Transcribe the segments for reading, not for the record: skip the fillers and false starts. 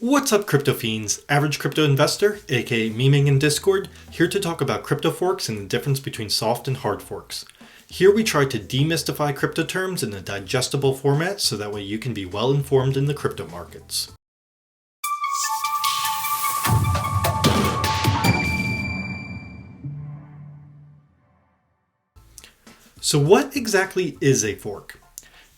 What's up, crypto fiends? Average crypto investor, aka memeing in Discord, here to talk about crypto forks and the difference between soft and hard forks. Here we try to demystify crypto terms in a digestible format so that way you can be well informed in the crypto markets. So what exactly is a fork?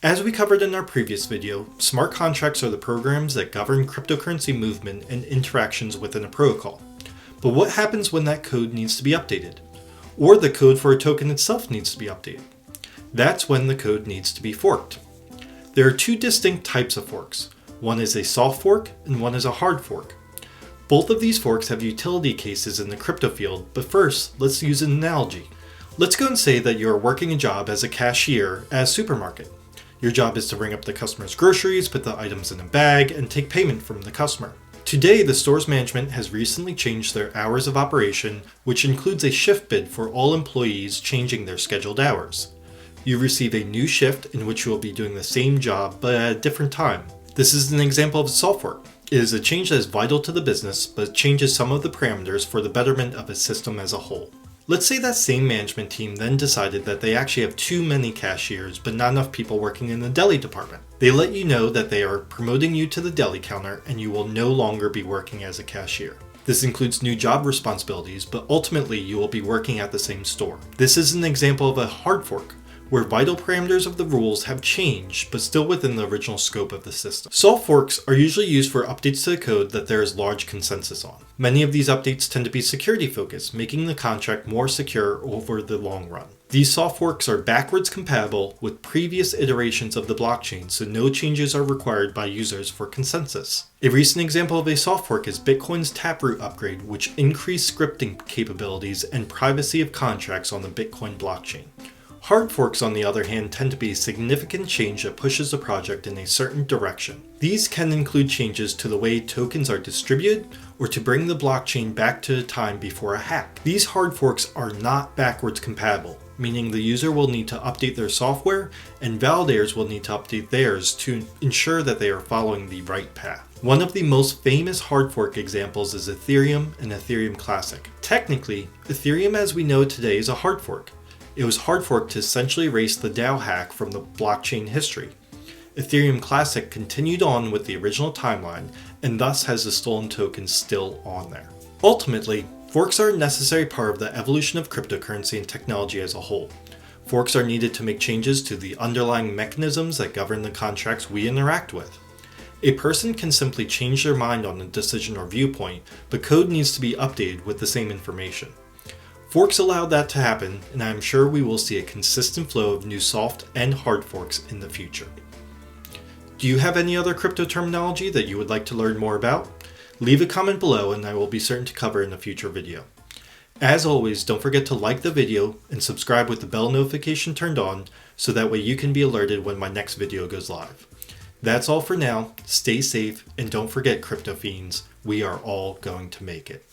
As we covered in our previous video, smart contracts are the programs that govern cryptocurrency movement and interactions within a protocol. But what happens when that code needs to be updated? Or the code for a token itself needs to be updated? That's when the code needs to be forked. There are two distinct types of forks. One is a soft fork and one is a hard fork. Both of these forks have utility cases in the crypto field, but first, let's use an analogy. Let's go and say that you're working a job as a cashier at a supermarket. Your job is to ring up the customer's groceries, put the items in a bag, and take payment from the customer. Today, the store's management has recently changed their hours of operation, which includes a shift bid for all employees changing their scheduled hours. You receive a new shift in which you will be doing the same job, but at a different time. This is an example of a soft fork. It is a change that is vital to the business, but changes some of the parameters for the betterment of a system as a whole. Let's say that same management team then decided that they actually have too many cashiers, but not enough people working in the deli department. They let you know that they are promoting you to the deli counter and you will no longer be working as a cashier. This includes new job responsibilities, but ultimately you will be working at the same store. This is an example of a hard fork, where vital parameters of the rules have changed, but still within the original scope of the system. Soft forks are usually used for updates to the code that there is large consensus on. Many of these updates tend to be security focused, making the contract more secure over the long run. These soft forks are backwards compatible with previous iterations of the blockchain, so no changes are required by users for consensus. A recent example of a soft fork is Bitcoin's Taproot upgrade, which increased scripting capabilities and privacy of contracts on the Bitcoin blockchain. Hard forks, on the other hand, tend to be a significant change that pushes the project in a certain direction. These can include changes to the way tokens are distributed or to bring the blockchain back to the time before a hack. These hard forks are not backwards compatible, meaning the user will need to update their software and validators will need to update theirs to ensure that they are following the right path. One of the most famous hard fork examples is Ethereum and Ethereum Classic. Technically, Ethereum as we know it today is a hard fork. It was hard forked to essentially erase the DAO hack from the blockchain history. Ethereum Classic continued on with the original timeline and thus has the stolen tokens still on there. Ultimately, forks are a necessary part of the evolution of cryptocurrency and technology as a whole. Forks are needed to make changes to the underlying mechanisms that govern the contracts we interact with. A person can simply change their mind on a decision or viewpoint, but code needs to be updated with the same information. Forks allow that to happen, and I am sure we will see a consistent flow of new soft and hard forks in the future. Do you have any other crypto terminology that you would like to learn more about? Leave a comment below and I will be certain to cover in a future video. As always, don't forget to like the video and subscribe with the bell notification turned on so that way you can be alerted when my next video goes live. That's all for now. Stay safe and don't forget, crypto fiends, we are all going to make it.